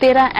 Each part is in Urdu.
13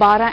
12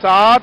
7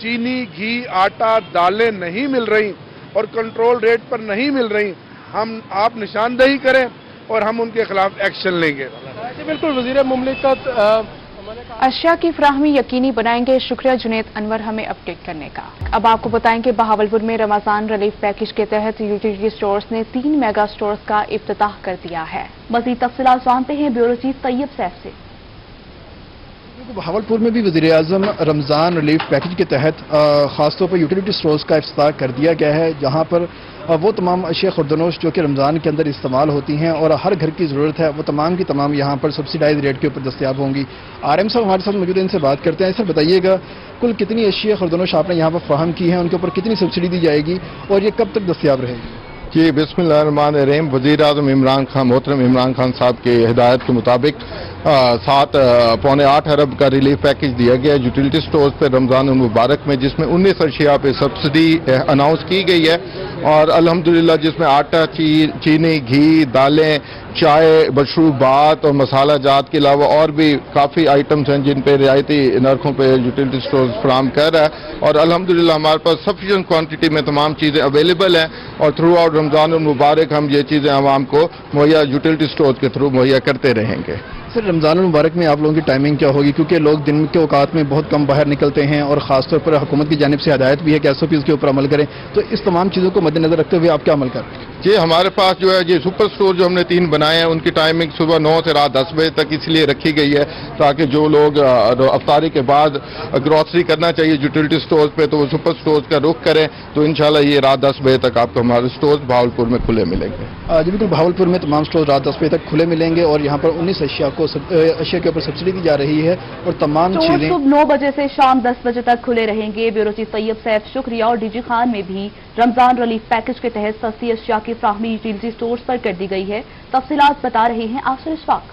چینی، گھی، آٹا، دالیں نہیں مل رہی اور کنٹرول ریٹ پر نہیں مل رہی، آپ نشاندہی کریں اور ہم ان کے خلاف ایکشن لیں گے۔ جی بالکل، وزیر مملکت اشیاء کی فراہمی یقینی بنائیں گے۔ شکریہ جنید انور ہمیں اپڈیٹ کرنے کا۔ اب آپ کو بتائیں کہ بہاولپور میں رمضان ریلیف پیکج کے تحت یوٹیلیٹی سٹورز نے 3 میگا سٹورز کا افتتاح کر دیا ہے۔ مزید تفصیلات جانتے ہیں بیورو چیف طیب سیف سے۔ بہاولپور میں بھی وزیر اعظم رمضان ریلیف پیکج کے تحت خاص طور پر یوٹیلیٹی سٹورز کا افتتاح کر دیا گیا ہے، جہاں پر وہ تمام اشیاء خوردنوش جو کہ رمضان کے اندر استعمال ہوتی ہیں اور ہر گھر کی ضرورت ہے، وہ تمام کی تمام یہاں پر سبسیڈائز ریٹ کے اوپر دستیاب ہوں گی۔ RM صاحب ہمارے ساتھ موجود ہیں، ان سے بات کرتے ہیں۔ سر بتائیے گا کل کتنی اشیاء خوردنوش آپ نے یہاں پر فراہم کی ہیں، ان کے اوپر کتنی سبسڈی دی جائے گی اور یہ کب تک دستیاب رہے گی؟ جی بسم اللہ الرحمن الرحیم۔ وزیر اعظم محترم عمران خان صاحب کے ہدایت کے مطابق 7.8 ارب کا ریلیف پیکج دیا گیا یوٹیلیٹی سٹورز پہ رمضان المبارک میں، جس میں 19 اشیاء پہ سبسڈی اناؤنس کی گئی ہے اور الحمدللہ جس میں آٹا، چینی، گھی، دالیں، چائے، مشروبات اور مسالہ جات کے علاوہ اور بھی کافی آئٹمز ہیں جن پہ رعایتی نرخوں پہ یوٹیلیٹی سٹورز فراہم کر رہا ہے اور الحمدللہ ہمارے پاس سفیشینٹ کوانٹٹی میں تمام چیزیں اویلیبل ہیں اور تھرو آؤٹ رمضان المبارک ہم یہ چیزیں عوام کو مہیا یوٹیلیٹی سٹورز کے تھرو مہیا کرتے رہیں گے۔ سر رمضان المبارک میں آپ لوگوں کی ٹائمنگ کیا ہوگی؟ کیونکہ لوگ دن کے اوقات میں بہت کم باہر نکلتے ہیں اور خاص طور پر حکومت کی جانب سے ہدایت بھی ہے کہ SOPs کے اوپر عمل کریں، تو اس تمام چیزوں کو مد نظر رکھتے ہوئے آپ کیا عمل کر رہے ہیں؟ جی ہمارے پاس جو ہے یہ سپر سٹور جو ہم نے 3 بنائے ہیں ان کی ٹائمنگ صبح 9 سے رات 10 بجے تک اس لیے رکھی گئی ہے تاکہ جو لوگ افطاری کے بعد گروسری کرنا چاہیے یوٹیلیٹی سٹورز پہ تو وہ سپر سٹورز کا رخ کریں، تو انشاءاللہ یہ رات 10 بجے تک آپ کو ہمارے سٹورز بہاولپور میں کھلے ملیں گے۔ جی بالکل، بہاولپور میں تمام سٹورز رات 10 بجے تک کھلے ملیں گے اور یہاں پر 19 اشیاء کے اوپر سبسڈی دی جا رہی ہے اور تمام چیزیں صبح 9 بجے سے شام 10 بجے تک کھلے رہیں گے۔ بیورو چیف طیب سیف شکریہ۔ اور DG خان میں بھی رمضان ریلیف پیکج کے تحت سستی اشیاء کی فراہمی یوٹیلیٹی سٹورز پر کر دی گئی ہے۔ تفصیلات بتا رہے ہیں آفسر اشفاق۔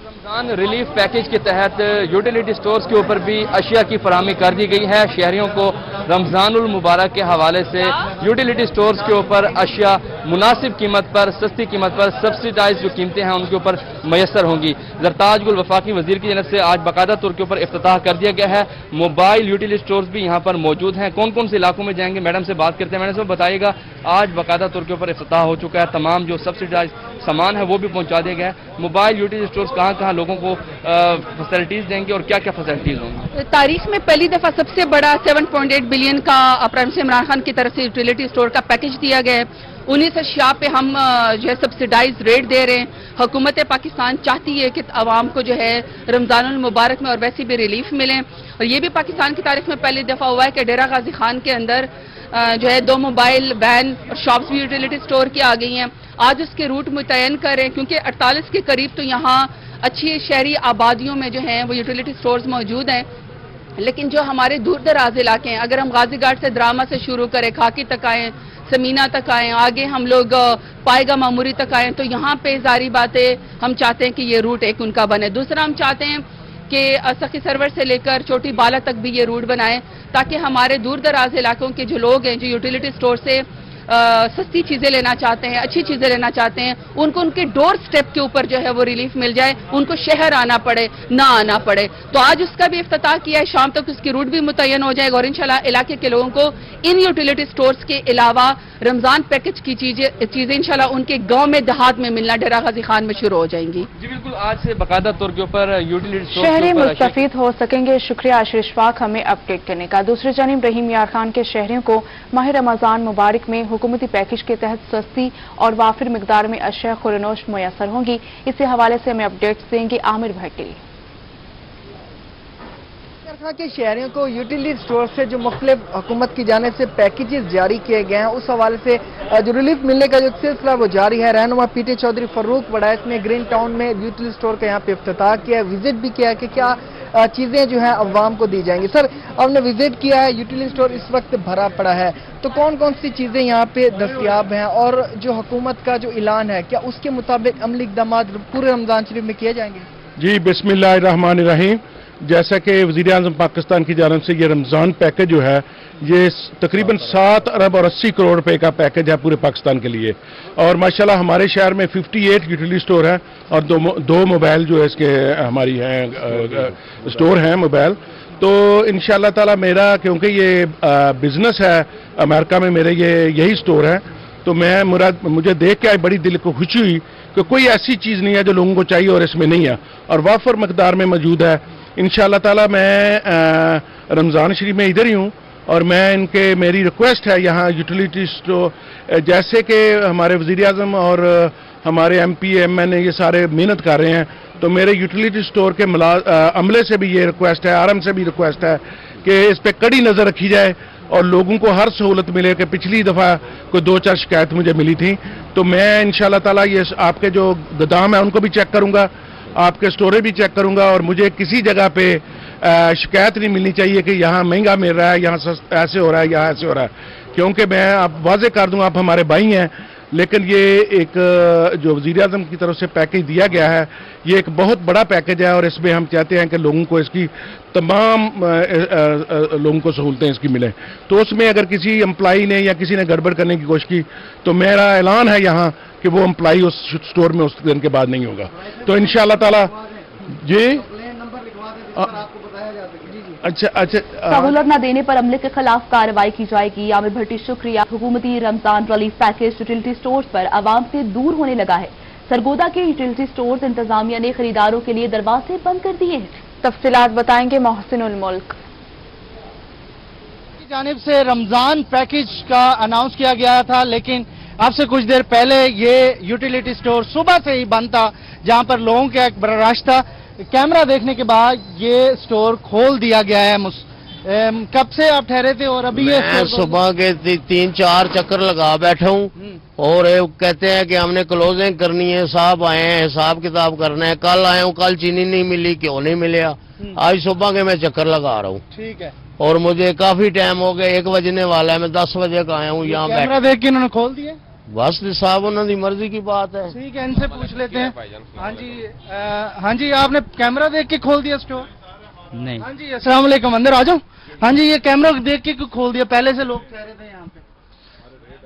رمضان ریلیف پیکج کے تحت یوٹیلیٹی سٹورز کے اوپر بھی اشیاء کی فراہمی کر دی گئی ہے۔ شہریوں کو رمضان المبارک کے حوالے سے یوٹیلیٹی سٹورز کے اوپر اشیاء مناسب قیمت پر، سستی قیمت پر، سبسڈائز جو قیمتیں ہیں ان کے اوپر میسر ہوں گی۔ زرتاج گل وفاقی وزیر کی جانب سے آج باقاعدہ طور کے اوپر افتتاح کر دیا گیا ہے۔ موبائل یوٹیلیٹی سٹورز بھی یہاں پر موجود ہیں۔ کون کون سے علاقوں میں جائیں گے میڈم سے بات کرتے ہیں۔ میڈم سے بتائیے گا آج باقاعدہ طور کے اوپر افتتاح ہو چکا ہے، تمام جو سبسڈائز سامان ہے وہ بھی پہنچا دیا گیا ہے۔ موبائل یوٹیلیٹی سٹورز کہاں کہاں لوگوں کو فیسلٹیز دیں گے اور کیا کیا فیسلٹیز ہوں گی؟ تاریخ میں پہلی دفعہ سب سے بڑا 7.8 بلین کا پرائم منسٹر عمران خان کی طرف سے یوٹیلیٹی سٹور کا پیکج دیا گیا ہے۔ 19 اشیاء پہ ہم جو ہے سبسڈائز ریٹ دے رہے ہیں۔ حکومت پاکستان چاہتی ہے کہ عوام کو جو ہے رمضان المبارک میں اور ویسے بھی ریلیف ملیں، اور یہ بھی پاکستان کی تاریخ میں پہلی دفعہ ہوا ہے کہ ڈیرہ غازی خان کے اندر جو ہے 2 موبائل وین اور شاپس بھی یوٹیلیٹی سٹور کی آ گئی ہیں۔ آج اس کے روٹ متعین کر رہے ہیں کیونکہ 48 کے قریب تو یہاں اچھی شہری آبادیوں میں جو ہیں وہ یوٹیلیٹی سٹورز موجود ہیں، لیکن جو ہمارے دور دراز علاقے ہیں، اگر ہم غازی گھاٹ سے دراما سے شروع کریں، خاکی تک آئیں، سمینہ تک آئیں، آگے ہم لوگ پائے گا معموری تک آئیں، تو یہاں پہ ظاہری بات ہے ہم چاہتے ہیں کہ یہ روٹ ایک ان کا بنے۔ دوسرا ہم چاہتے ہیں کہ سخی سرور سے لے کر چھوٹی بالا تک بھی یہ روٹ بنائیں تاکہ ہمارے دور دراز علاقوں کے جو لوگ ہیں جو یوٹیلیٹی سٹور سے سستی چیزیں لینا چاہتے ہیں، اچھی چیزیں لینا چاہتے ہیں، ان کو ان کے ڈور سٹیپ کے اوپر جو ہے وہ ریلیف مل جائے، ان کو شہر آنا پڑے نہ آنا پڑے۔ تو آج اس کا بھی افتتاح کیا ہے، شام تک اس کی روٹ بھی متعین ہو جائے گا اور انشاءاللہ علاقے کے لوگوں کو ان یوٹیلیٹی سٹورز کے علاوہ رمضان پیکج کی چیزیں انشاءاللہ ان کے گاؤں میں دیہات میں ملنا ڈیرہ غازی خان میں شروع ہو جائیں گی۔ جی بالکل، آج سے باقاعدہ طور کے اوپر یوٹیلیٹی سٹورز شہری مستفید ہو سکیں گے۔ شکریہ آفسر اشفاق ہمیں اپڈیٹ کرنے کا۔ دوسری جانب رحیم یار خان کے شہریوں کو ماہ رمضان مبارک میں حکومتی پیکج کے تحت سستی اور وافر مقدار میں اشیاء خوردنوش میسر ہوں گی۔ اسی حوالے سے ہمیں اپڈیٹس دیں گے عامر بھٹی۔ کہ شہریوں کو یوٹیلیٹی سٹور سے جو مختلف حکومت کی جانب سے پیکیجز جاری کیے گئے ہیں اس حوالے سے جو ریلیف ملنے کا جو سلسلہ وہ جاری ہے۔ رہنما PT چودھری فاروق وڑائس نے گرین ٹاؤن میں یوٹیلیٹی سٹور کا یہاں پہ افتتاح کیا ہے، وزٹ بھی کیا ہے کہ کیا چیزیں جو ہیں عوام کو دی جائیں گی۔ سر آپ نے وزٹ کیا ہے، یوٹیلیٹی سٹور اس وقت بھرا پڑا ہے، تو کون کون سی چیزیں یہاں پہ دستیاب ہیں اور جو حکومت کا جو اعلان ہے کیا اس کے مطابق عملی اقدامات پورے رمضان شریف میں کیے جائیں گے؟ جی بسم اللہ الرحمن الرحیم۔ جیسا کہ وزیر اعظم پاکستان کی جانب سے یہ رمضان پیکج جو ہے یہ تقریباً 7 ارب اور 80 کروڑ روپے کا پیکج ہے پورے پاکستان کے لیے، اور ماشاءاللہ ہمارے شہر میں 58 یوٹیلیٹی سٹور ہیں اور دو موبائل جو ہے اس کے ہماری ہیں سٹور ہیں موبائل، تو انشاءاللہ تعالی میرا کیونکہ یہ بزنس ہے امریکہ میں میرے یہی سٹور ہے تو مجھے دیکھ کے بڑی دل کو خوشی ہوئی کہ کوئی ایسی چیز نہیں ہے جو لوگوں کو چاہیے اور اس میں نہیں ہے اور وافر مقدار میں موجود ہے. انشاءاللہ تعالی میں رمضان شریف میں ادھر ہی ہوں اور میری ریکویسٹ ہے یہاں یوٹیلیٹی سٹور جیسے کہ ہمارے وزیر اعظم اور ہمارے ایم پی ایم این اے یہ سارے محنت کر رہے ہیں تو میرے یوٹیلیٹی سٹور کے عملے سے بھی یہ ریکویسٹ ہے, RM سے بھی ریکویسٹ ہے کہ اس پہ کڑی نظر رکھی جائے اور لوگوں کو ہر سہولت ملے کہ پچھلی دفعہ کوئی 2-4 شکایت مجھے ملی تھی تو میں انشاءاللہ تعالی یہ آپ کے جو گودام ہیں ان کو بھی چیک کروں گا, آپ کے سٹورے بھی چیک کروں گا اور مجھے کسی جگہ پہ شکایت نہیں ملنی چاہیے کہ یہاں مہنگا مل رہا ہے, یہاں ایسے ہو رہا ہے, یہاں ایسے ہو رہا ہے. کیونکہ میں آپ واضح کر دوں آپ ہمارے بھائی ہیں لیکن یہ ایک جو وزیر اعظم کی طرف سے پیکیج دیا گیا ہے یہ ایک بہت بڑا پیکیج ہے اور اس میں ہم چاہتے ہیں کہ لوگوں کو اس کی تمام لوگوں کو سہولتیں اس کی ملیں. تو اس میں اگر کسی امپلائی نے یا کسی نے گڑبڑ کرنے کی کوشش کی تو میرا اعلان ہے یہاں کہ وہ امپلائی اس سٹور میں اس دن کے بعد نہیں ہوگا. تو انشاءاللہ تعالی جی اچھا سہولت نہ دینے پر عملے کے خلاف کارروائی کی جائے گی. عامر بھٹی شکریہ. حکومتی رمضان ریلیف پیکیج یوٹیلیٹی سٹورز پر عوام سے دور ہونے لگا ہے. سرگودا کے یوٹیلیٹی سٹورز انتظامیہ نے خریداروں کے لیے دروازے بند کر دیے ہیں. تفصیلات بتائیں گے محسن الملک. کی جانب سے رمضان پیکیج کا اناؤنس کیا گیا تھا لیکن اب سے کچھ دیر پہلے یہ یوٹیلیٹی سٹور صبح سے ہی بند تھا جہاں پر لوگوں کا ایک بڑا رش تھا. کیمرہ دیکھنے کے بعد یہ سٹور کھول دیا گیا ہے. کب سے آپ ٹھہرے تھے اور ابھی میں صبح کے 3-4 چکر لگا بیٹھا ہوں اور کہتے ہیں کہ ہم نے کلوزنگ کرنی ہے, صاحب آئے ہیں حساب کتاب کرنا ہے. کل آیا ہوں, کل چینی نہیں ملی, کیوں نہیں ملیا, آج صبح کے میں چکر لگا رہا ہوں. ٹھیک ہے. اور مجھے کافی ٹائم ہو گیا, 1 بجنے والا ہے, میں 10 بجے کا آیا ہوں یہاں بیٹھ. کیمرہ دیکھ کے انہوں نے کھول دیا بس صاحب انہوں نے مرضی کی بات ہے. ٹھیک ہے, ان سے پوچھ لیتے ہیں. ہاں جی آپ نے کیمرہ دیکھ کے کھول دیا سٹور؟ نہیں. ہاں جی السلام علیکم, اندر آ جاؤ. ہاں جی یہ کیمرہ دیکھ کے کھول دیا, پہلے سے لوگ ٹھہرے تھے یہاں پہ؟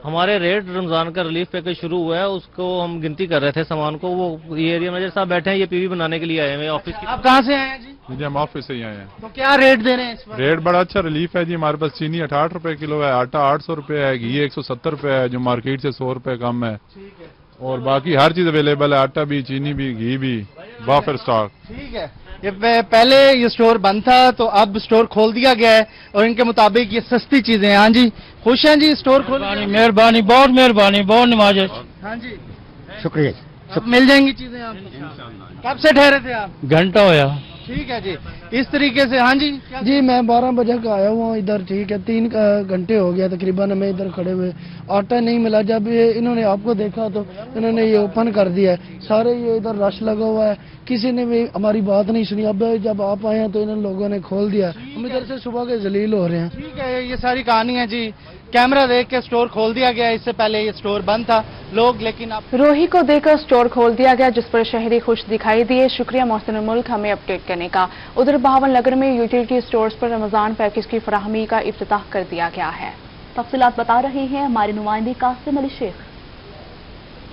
ہمارے ریٹ رمضان کا ریلیف پیکج شروع ہوا ہے, اس کو ہم گنتی کر رہے تھے سامان کو. وہ یہ ایریا مینیجر صاحب بیٹھے ہیں, یہ PV بنانے کے لیے آئے ہیں آفس کی. آپ کہاں سے آئے ہیں جی؟ ہم آفس سے ہی آئے ہیں. تو کیا ریٹ دے رہے ہیں اس وقت؟ ریٹ بڑا اچھا ریلیف ہے جی. ہمارے پاس چینی 68 روپے کلو ہے, آٹا 800 روپے ہے, گھی 170 روپے ہے جو مارکیٹ سے 100 روپے کم ہے. اور باقی ہر چیز اویلیبل ہے, آٹا بھی, چینی بھی, گھی بھی, وافر سٹاک. ٹھیک ہے. یہ پہلے یہ سٹور بند تھا تو اب سٹور کھول دیا گیا ہے اور ان کے مطابق یہ سستی چیزیں ہیں. ہاں جی خوش ہیں جی سٹور کھول؟ مہربانی, بہت مہربانی, بہت نمازش. ہاں جی شکریہ. مل جائیں گی چیزیں آپ کو. کب سے ٹھہرے تھے آپ؟ گھنٹہ ہویا. ٹھیک ہے جی اس طریقے سے. ہاں جی جی میں 12 بجے کا آیا ہوں ادھر. ٹھیک ہے 3 گھنٹے ہو گیا تقریباً ہمیں ادھر کھڑے ہوئے. آٹا نہیں ملا. جب انہوں نے آپ کو دیکھا تو انہوں نے یہ اوپن کر دیا ہے. سارے یہ ادھر رش لگا ہوا ہے, کسی نے بھی ہماری بات نہیں سنی. اب جب آپ آئے ہیں تو ان لوگوں نے کھول دیا. ہم ادھر سے صبح کے ذلیل ہو رہے ہیں. ٹھیک ہے یہ ساری کہانی ہے جی. کیمرہ دیکھ کے سٹور کھول دیا گیا. اس سے پہلے یہ سٹور بند تھا لوگ, لیکن اب روہی کو دیکھ کر سٹور کھول دیا گیا جس پر شہری خوش دکھائی دیے. شکریہ محسن الملک ہمیں اپڈیٹ کرنے کا. ادھر بہاول نگر میں یوٹیلیٹی سٹورز پر رمضان پیکیج کی فراہمی کا افتتاح کر دیا گیا ہے. تفصیلات بتا رہے ہیں ہمارے نمائندے قاسم علی شیخ.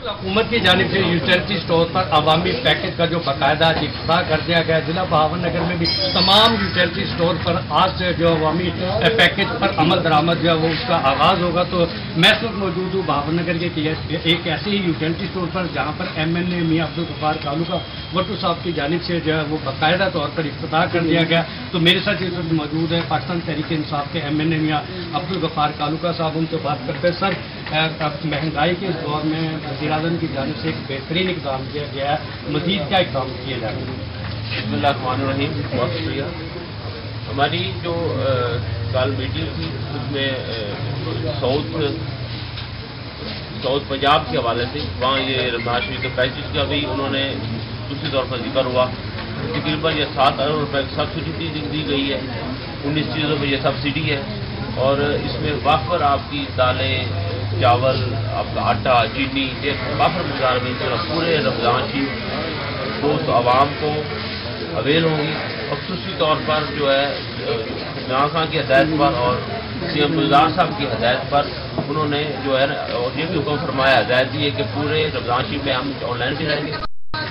حکومت کی جانب سے یوٹیلیٹی سٹور پر عوامی پیکیج کا جو باقاعدہ افتتاح کر دیا گیا. ضلع بہاول نگر میں بھی تمام یوٹیلیٹی سٹور پر آج سے جو عوامی پیکیج پر عمل درآمد جو ہے وہ اس کا آغاز ہوگا. تو میں اس وقت موجود ہوں بہاول نگر کے ایک ایسے ہی یوٹیلیٹی سٹور پر جہاں پر MNA میاں عبدالغفار کالو کا وٹو صاحب کی جانب سے جو ہے وہ باقاعدہ طور پر افتتاح کر دیا گیا. تو میرے ساتھ اس وقت موجود ہے پاکستان تحریک انصاف کے MNA میاں عبدالغفار کالو کا صاحب. ان سے بات کرتے ہیں. سر مہنگائی کے اس دور میں وزیر اعظم کی جانب سے ایک بہترین اقدام کیا گیا ہے, مزید کیا اقدام کیے جائیں گے؟ بسم اللہ الرحمن الرحیم. بہت شکریہ. ہماری جو کال میٹنگ تھی اس میں ساؤتھ پنجاب کے حوالے سے وہاں یہ رمضان شریف کے پیکیج کا بھی انہوں نے دوسری طور پر ذکر ہوا. تقریباً یہ 7 ارب روپے کی سبسڈی دی گئی ہے. 19 چیزوں پہ یہ سبسڈی ہے اور اس میں وافر آپ کی دالیں, چاول, آپ کا آٹا, چینی, ایک وافر مقدار میں پورے رمضان شریف دوست عوام کو اویل ہوں گی. اور خصوصی طور پر جو ہے عمران خان کی ہدایت پر اور CM گلزار صاحب کی ہدایت پر انہوں نے جو ہے اور یہ بھی حکم فرمایا, ہدایت دی ہے کہ پورے رمضان شریف میں ہم آن لائن بھی رہیں گے